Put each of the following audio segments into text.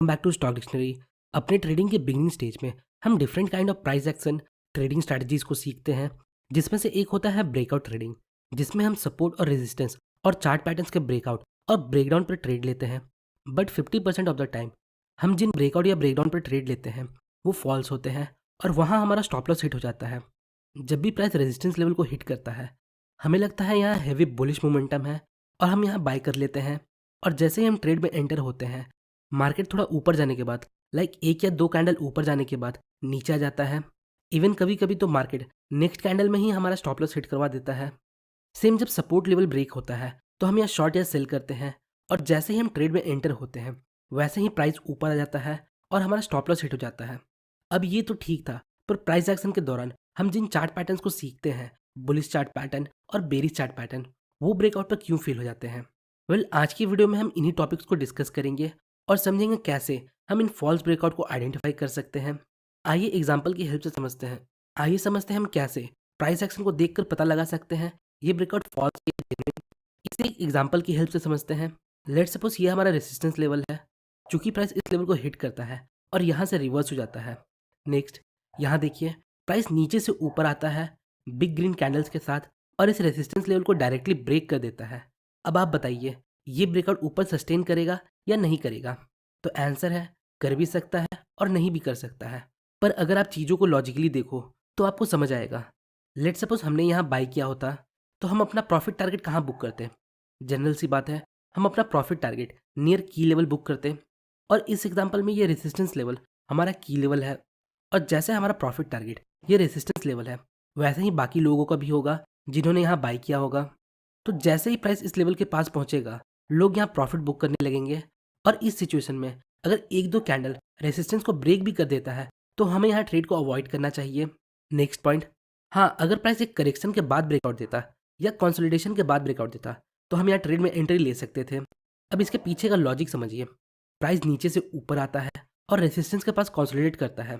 Back to stock dictionary. अपने trading के beginning stage में हम different kind of price action trading strategies को सीखते हैं, जिसमें से एक होता है ब्रेकआउट ट्रेडिंग, जिसमें हम सपोर्ट और रेजिस्टेंस और चार्ट पैटर्न्स के ब्रेकआउट और ब्रेकडाउन पर ट्रेड लेते हैं। बट 50% ऑफ द टाइम हम जिन ब्रेकआउट या ब्रेकडाउन पर ट्रेड लेते हैं वो फॉल्स होते हैं और वहाँ हमारा स्टॉप लॉस हिट हो जाता है। जब भी प्राइस रेजिस्टेंस लेवल को हिट करता है, हमें लगता है यहाँ हैवी बुलिश मोमेंटम है और हम यहाँ बाय कर लेते हैं। और जैसे ही हम ट्रेड में एंटर होते हैं, मार्केट थोड़ा ऊपर जाने के बाद, लाइक एक या दो कैंडल ऊपर जाने के बाद नीचे आ जाता है। इवन कभी कभी तो मार्केट नेक्स्ट कैंडल में ही हमारा स्टॉप लॉस हिट करवा देता है। सेम जब सपोर्ट लेवल ब्रेक होता है तो हम यहाँ शॉर्ट या सेल करते हैं, और जैसे ही हम ट्रेड में एंटर होते हैं वैसे ही प्राइस ऊपर आ जाता है और हमारा स्टॉप लॉस हिट हो जाता है। अब ये तो ठीक था, पर प्राइस एक्शन के दौरान हम जिन चार्ट पैटर्न्स को सीखते हैं, बुलिश चार्ट पैटर्न और बेरिश चार्ट पैटर्न, वो ब्रेकआउट पर क्यों फेल हो जाते हैं? वेल, आज की वीडियो में हम इन्हीं टॉपिक्स को डिस्कस करेंगे और समझेंगे कैसे हम इन फॉल्स ब्रेकआउट को आइडेंटिफाई कर सकते हैं। आइए एग्जाम्पल की हेल्प से समझते हैं। आइए समझते हैं हम कैसे प्राइस एक्शन को देखकर पता लगा सकते हैं ये ब्रेकआउट फॉल्स है या genuine। इसे एक एग्जाम्पल की हेल्प से समझते हैं। लेट सपोज ये हमारा रेसिस्टेंस लेवल है। चूंकि प्राइस इस लेवल को हिट करता है और यहाँ से रिवर्स हो जाता है। नेक्स्ट, यहाँ देखिए प्राइस नीचे से ऊपर आता है बिग ग्रीन कैंडल्स के साथ और इस रेसिस्टेंस लेवल को डायरेक्टली ब्रेक कर देता है। अब आप बताइए ये ब्रेकआउट ऊपर सस्टेन करेगा या नहीं करेगा? तो आंसर है कर भी सकता है और नहीं भी कर सकता है। पर अगर आप चीज़ों को लॉजिकली देखो तो आपको समझ आएगा। लेट सपोज हमने यहाँ बाय किया होता तो हम अपना प्रॉफिट टारगेट कहाँ बुक करते? जनरल सी बात है, हम अपना प्रॉफिट टारगेट नियर की लेवल बुक करते। और इस एग्जांपल में ये रेसिस्टेंस लेवल हमारा की लेवल है, और जैसे हमारा प्रॉफिट टारगेट ये रेसिस्टेंस लेवल है, वैसे ही बाकी लोगों का भी होगा जिन्होंने यहाँ बाय किया होगा। तो जैसे ही प्राइस इस लेवल के पास पहुंचेगा, लोग यहाँ प्रॉफिट बुक करने लगेंगे। और इस सिचुएशन में अगर एक दो कैंडल रेसिस्टेंस को ब्रेक भी कर देता है तो हमें यहाँ ट्रेड को अवॉइड करना चाहिए। नेक्स्ट पॉइंट, हाँ, अगर प्राइस एक करेक्शन के बाद ब्रेकआउट देता या कंसोलिडेशन के बाद ब्रेकआउट देता तो हम यहाँ ट्रेड में एंट्री ले सकते थे। अब इसके पीछे का लॉजिक समझिए। प्राइस नीचे से ऊपर आता है और रेसिस्टेंस के पास कंसोलिडेट करता है,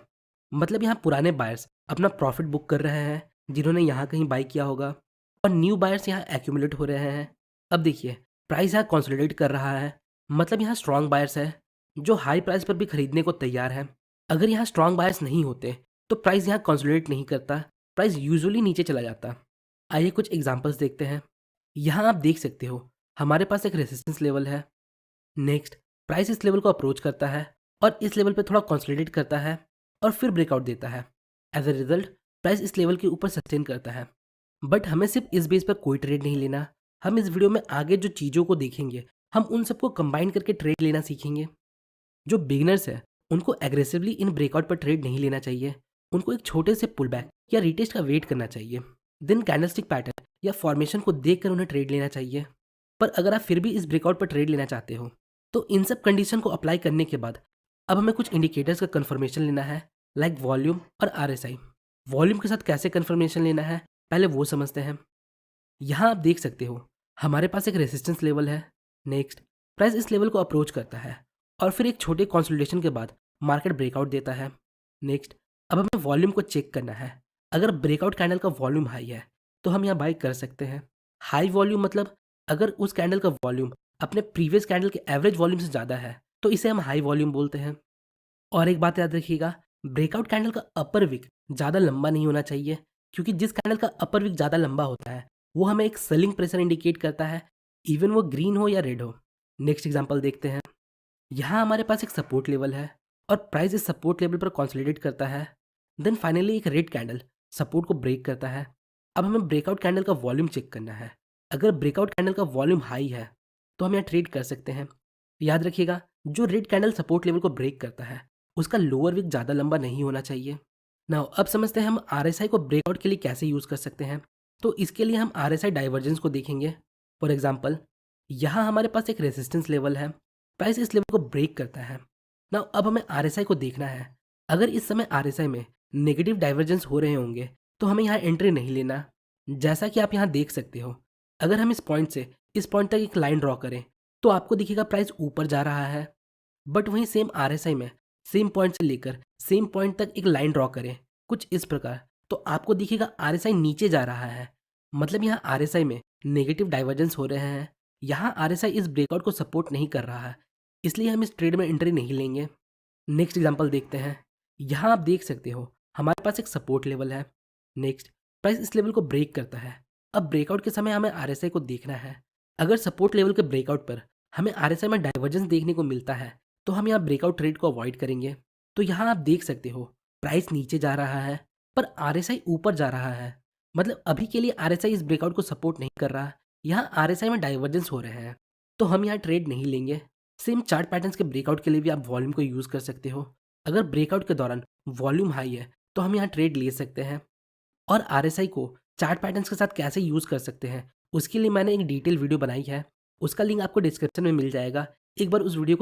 मतलब यहाँ पुराने बायर्स अपना प्रॉफिट बुक कर रहे हैं जिन्होंने यहाँ कहीं बाय किया होगा, और न्यू बायर्स यहाँ एक्यूमुलेट हो रहे हैं। अब देखिए प्राइस यहाँ कंसोलिडेट कर रहा है, मतलब यहाँ स्ट्रॉन्ग बायर्स है जो हाई प्राइस पर भी खरीदने को तैयार है। अगर यहाँ स्ट्रॉन्ग बायर्स नहीं होते तो प्राइस यहाँ कंसोलिडेट नहीं करता, प्राइस यूजुअली नीचे चला जाता। आइए कुछ एग्जांपल्स देखते हैं। यहाँ आप देख सकते हो हमारे पास एक रेसिस्टेंस लेवल है। नेक्स्ट, प्राइस इस लेवल को अप्रोच करता है और इस लेवल पे थोड़ा कंसोलिडेट करता है और फिर ब्रेकआउट देता है। एज अ रिजल्ट प्राइस इस लेवल के ऊपर सस्टेन करता है। बट हमें सिर्फ इस बेस पर कोई ट्रेड नहीं लेना। हम इस वीडियो में आगे जो चीज़ों को देखेंगे हम उन सबको कंबाइन करके ट्रेड लेना सीखेंगे। जो बिगिनर्स है उनको एग्रेसिवली इन ब्रेकआउट पर ट्रेड नहीं लेना चाहिए। उनको एक छोटे से पुल बैक या रिटेस्ट का वेट करना चाहिए, देन कैंडलस्टिक पैटर्न या फॉर्मेशन को देखकर उन्हें ट्रेड लेना चाहिए। पर अगर आप फिर भी इस ब्रेकआउट पर ट्रेड लेना चाहते हो तो इन सब कंडीशन को अप्लाई करने के बाद अब हमें कुछ इंडिकेटर्स का कंफर्मेशन लेना है, लाइक वॉल्यूम और आरएसआई। वॉल्यूम के साथ कैसे कंफर्मेशन लेना है पहले वो समझते हैं। यहाँ आप देख सकते हो हमारे पास एक रेसिस्टेंस लेवल है। नेक्स्ट, प्राइस इस लेवल को अप्रोच करता है और फिर एक छोटे कंसोलिडेशन के बाद मार्केट ब्रेकआउट देता है। नेक्स्ट, अब हमें वॉल्यूम को चेक करना है। अगर ब्रेकआउट कैंडल का वॉल्यूम हाई है तो हम यहाँ बाई कर सकते हैं। हाई वॉल्यूम मतलब अगर उस कैंडल का वॉल्यूम अपने प्रीवियस कैंडल के एवरेज वॉल्यूम से ज़्यादा है तो इसे हम हाई वॉल्यूम बोलते हैं। और एक बात याद रखिएगा, ब्रेकआउट कैंडल का अपर विक ज़्यादा लंबा नहीं होना चाहिए, क्योंकि जिस कैंडल का अपर विक ज़्यादा लंबा होता है वो हमें एक सेलिंग प्रेशर इंडिकेट करता है, इवन वो ग्रीन हो या रेड हो। नेक्स्ट एग्जांपल देखते हैं। यहाँ हमारे पास एक सपोर्ट लेवल है और प्राइस इस सपोर्ट लेवल पर कंसोलिडेट करता है। देन फाइनली एक रेड कैंडल सपोर्ट को ब्रेक करता है। अब हमें ब्रेकआउट कैंडल का वॉल्यूम चेक करना है। अगर ब्रेकआउट कैंडल का वॉल्यूम हाई है तो हम यहाँ ट्रेड कर सकते हैं। याद रखिएगा, जो रेड कैंडल सपोर्ट लेवल को ब्रेक करता है उसका लोअर विक ज़्यादा लंबा नहीं होना चाहिए। नाउ अब समझते हैं हम आरएसआई को ब्रेकआउट के लिए कैसे यूज़ कर सकते हैं। तो इसके लिए हम आरएसआई डाइवर्जेंस को देखेंगे। फॉर एग्जांपल, यहाँ हमारे पास एक रेसिस्टेंस लेवल है, प्राइस इस लेवल को ब्रेक करता है। नाउ अब हमें आरएसआई को देखना है। अगर इस समय आरएसआई में नेगेटिव डाइवर्जेंस हो रहे होंगे तो हमें यहाँ एंट्री नहीं लेना। जैसा कि आप यहाँ देख सकते हो, अगर हम इस पॉइंट से इस पॉइंट तक एक लाइन ड्रॉ करें तो आपको दिखेगा प्राइस ऊपर जा रहा है। बट वहीं सेम आरएसआई में सेम पॉइंट से लेकर सेम पॉइंट तक एक लाइन ड्रॉ करें कुछ इस प्रकार, तो आपको दिखेगा आरएसआई नीचे जा रहा है। मतलब यहाँ आरएसआई में नेगेटिव डाइवर्जेंस हो रहे हैं। यहाँ आरएसआई इस ब्रेकआउट को सपोर्ट नहीं कर रहा है, इसलिए हम इस ट्रेड में एंट्री नहीं लेंगे। नेक्स्ट एग्जांपल देखते हैं। यहाँ आप देख सकते हो हमारे पास एक सपोर्ट लेवल है। नेक्स्ट प्राइस इस लेवल को ब्रेक करता है। अब ब्रेकआउट के समय हमें आरएसआई को देखना है। अगर सपोर्ट लेवल के ब्रेकआउट पर हमें आरएसआई में डाइवर्जेंस देखने को मिलता है तो हम यहाँ ब्रेकआउट ट्रेड को अवॉइड करेंगे। तो यहाँ आप देख सकते हो प्राइस नीचे जा रहा है पर आरएसआई ऊपर जा रहा है। मतलब अभी के लिए आरएसआई इस ब्रेकआउट को सपोर्ट नहीं कर रहा। यहाँ आरएसआई में डाइवर्जेंस हो रहे हैं तो हम यहाँ ट्रेड नहीं लेंगे। सेम चार्ट पैटर्न्स के ब्रेकआउट के लिए भी आप वॉल्यूम को यूज़ कर सकते हो। अगर ब्रेकआउट के दौरान वॉल्यूम हाई है तो हम यहाँ ट्रेड ले सकते हैं। और आरएसआई को चार्ट पैटर्न्स के साथ कैसे यूज़ कर सकते हैं उसके लिए मैंने एक डिटेल वीडियो बनाई है। उसका लिंक आपको डिस्क्रिप्शन में मिल जाएगा। एक बार उस वीडियो को